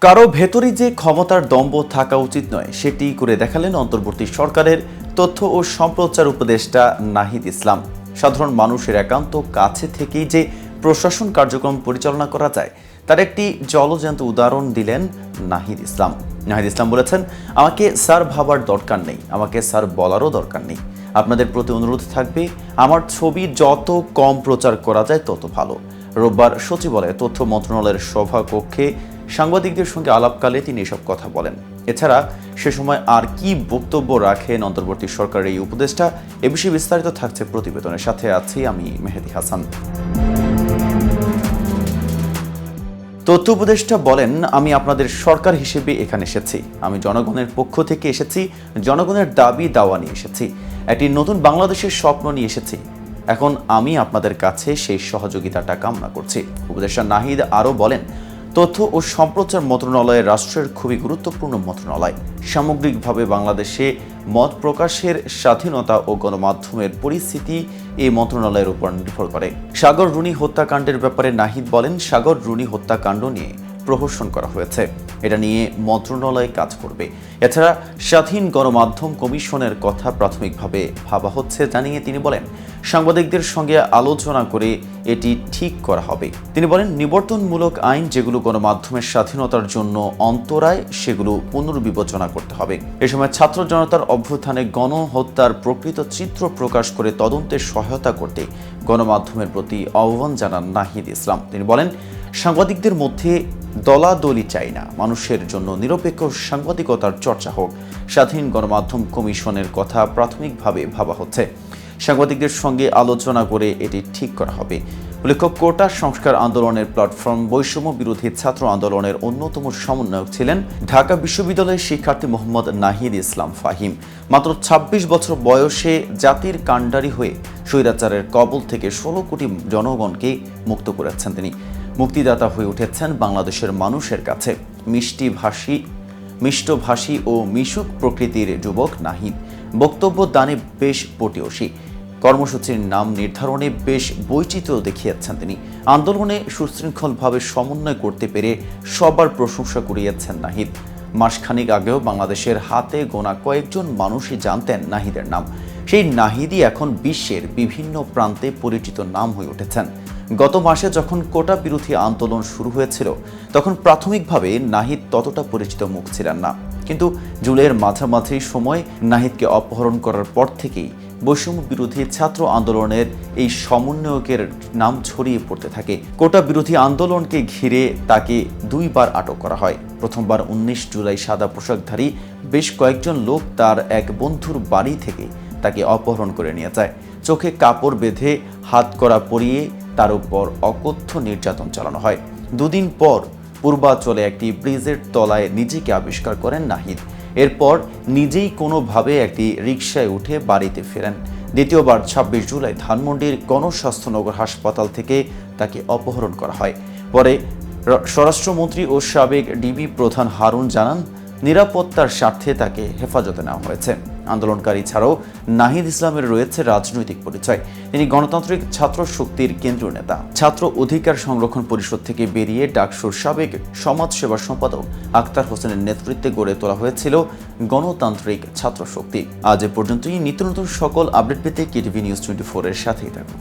কারো ভেতরে যে ক্ষমতার দম্ভ থাকা উচিত নয় সেটি করে দেখালেন অন্তর্বর্তী সরকারের তথ্য ও সম্প্রচার উপদেষ্টা নাহিদ ইসলাম। সাধারণ মানুষের একান্ত কাছে থেকেই যে প্রশাসন কার্যক্রম পরিচালনা করা যায় তার একটি জলজ্যান্ত উদাহরণ দিলেন নাহিদ ইসলাম। নাহিদ ইসলাম বলেছেন, আমাকে স্যার ভাবার দরকার নেই, আমাকে স্যার বলারও দরকার নেই। আপনাদের প্রতি অনুরোধ থাকবে, আমার ছবি যত কম প্রচার করা যায় তত ভালো। রোববার সচিবালয়ে তথ্য মন্ত্রণালয়ের সভাকক্ষে সাংবাদিকদের সঙ্গে আলাপকালে তিনি এসব কথা বলেন। এছাড়া সে সময় আর কি বক্তব্য রাখেন অন্তর্বর্তী সরকারের এই উপদেষ্টা, এ বিষয়ে বিস্তারিত থাকছে প্রতিবেদনের সাথে আছি আমি মেহেদি হাসান। তথ্য উপদেষ্টা বলেন, আমি আপনাদের সরকার হিসেবে এখানে এসেছি, আমি জনগণের পক্ষ থেকে এসেছি, জনগণের দাবি দাওয়া নিয়ে এসেছি, একটি নতুন বাংলাদেশের স্বপ্ন নিয়ে এসেছি। এখন আমি আপনাদের কাছে সেই সহযোগিতাটা কামনা করছি। উপদেষ্টা নাহিদ আরও বলেন, তথ্য ও সম্প্রচার মন্ত্রণালয় রাষ্ট্রের খুবই গুরুত্বপূর্ণ মন্ত্রণালয়। সামগ্রিকভাবে বাংলাদেশে মত প্রকাশের স্বাধীনতা ও গণমাধ্যমের পরিস্থিতি এই মন্ত্রণালয়ের উপর নির্ভর করে। সাগর রুনি হত্যাকাণ্ডের ব্যাপারে নাহিদ বলেন, সাগর রুনি হত্যাকাণ্ড নিয়ে প্রহসন করা হয়েছে, এটা নিয়ে মন্ত্রণালয় কাজ করবে। এছাড়া স্বাধীন গণমাধ্যম কমিশনের কথা প্রাথমিকভাবে ভাবা হচ্ছে জানিয়ে তিনি বলেন, সাংবাদিকদের সঙ্গে আলোচনা করে এটি ঠিক করা হবে। তিনি বলেন, নিবর্তনমূলক আইন যেগুলো গণমাধ্যমের স্বাধীনতার জন্য অন্তরায় সেগুলো পুনর্বিবেচনা করতে হবে। এ সময় ছাত্র জনতার অভ্যুত্থানে গণহত্যার প্রকৃত চিত্র প্রকাশ করে তদন্তের সহায়তা করতে গণমাধ্যমের প্রতি আহ্বান জানান নাহিদ ইসলাম। তিনি বলেন, সাংবাদিকদের মধ্যে দলাদলি চাই না, মানুষের জন্য নিরপেক্ষ সাংবাদিকতার চর্চা হোক। স্বাধীন গণমাধ্যম কমিশনের কথা প্রাথমিকভাবে ভাবা হচ্ছে, সাংবাদিকদের সঙ্গে আলোচনা করে এটি ঠিক করা হবে। উল্লেখ্য, কোটা সংস্কার আন্দোলনের প্ল্যাটফর্ম বৈষম্য বিরোধী ছাত্র আন্দোলনের অন্যতম সমন্বয়ক ছিলেন ঢাকা বিশ্ববিদ্যালয়ের শিক্ষার্থী মোহাম্মদ নাহিদ ইসলাম ফাহিম। মাত্র ২৬ বছর বয়সে জাতির কাণ্ডারি হয়ে স্বৈরাচারের কবল থেকে ১৬ কোটি জনগণকে মুক্ত করেছেন তিনি। মুক্তিদাতা হয়ে উঠেছেন বাংলাদেশের মানুষের কাছে। মিষ্টভাষী ও মিশুক প্রকৃতির যুবক নাহিদ বক্তব্য দানে বেশ পটীয়সী, কর্মসূচির নাম নির্ধারণে বেশ বৈচিত্র্য দেখিয়েছেন তিনি। আন্দোলনে সুশৃঙ্খলভাবে সমন্বয় করতে পেরে সবার প্রশংসা কুড়িয়েছেন নাহিদ। মাসখানেক আগেও বাংলাদেশের হাতে গোনা কয়েকজন মানুষই জানতেন নাহিদের নাম। সেই নাহিদই এখন বিশ্বের বিভিন্ন প্রান্তে পরিচিত নাম হয়ে উঠেছেন। গত মাসে যখন কোটা বিরোধী আন্দোলন শুরু হয়েছিল তখন প্রাথমিকভাবে নাহিদ ততটা পরিচিত মুখ ছিলেন না, কিন্তু জুলাইয়ের মাঝামাঝি সময় নাহিদকে অপহরণ করার পর থেকেই বৈষম্য বিরোধী ছাত্র আন্দোলনের এই সমন্বয়কের নাম ছড়িয়ে পড়তে থাকে। কোটা বিরোধী আন্দোলনকে ঘিরে তাকে দুইবার আটক করা হয়। প্রথমবার ১৯ জুলাই সাদা পোশাকধারী বেশ কয়েকজন লোক তার এক বন্ধুর বাড়ি থেকে তাকে অপহরণ করে নিয়ে যায়। চোখে কাপড় বেঁধে হাত কড়া পরিয়ে তার উপর অকথ্য নির্যাতন চালানো হয়। দুদিন পর পূর্বাঞ্চলে একটি ব্রিজের তলায় নিজেকে আবিষ্কার করেন নাহিদ। এরপর নিজেই কোনোভাবে একটি রিকশায় উঠে বাড়িতে ফেরেন। দ্বিতীয়বার ২৬ জুলাই ধানমন্ডির গণস্বাস্থ্যনগর হাসপাতাল থেকে তাকে অপহরণ করা হয়। পরে স্বরাষ্ট্রমন্ত্রী ও সাবেক ডিবি প্রধান হারুন জানান, নিরাপত্তার স্বার্থে তাকে হেফাজতে নেওয়া হয়েছে। আন্দোলনকারী ছাড়াও নাহিদ ইসলামের রয়েছে রাজনৈতিক পরিচয়। তিনি গণতান্ত্রিক ছাত্র শক্তির কেন্দ্রীয় নেতা। ছাত্র অধিকার সংরক্ষণ পরিষদ থেকে বেরিয়ে ডাকসুর সাবেক সমাজসেবা সম্পাদক আক্তার হোসেনের নেতৃত্বে গড়ে তোলা হয়েছিল গণতান্ত্রিক ছাত্র শক্তি। আজ এ পর্যন্তই। নিত্য নতুন সকল আপডেট পেতে কেটিভি নিউজ 24 এর সাথেই থাকুন।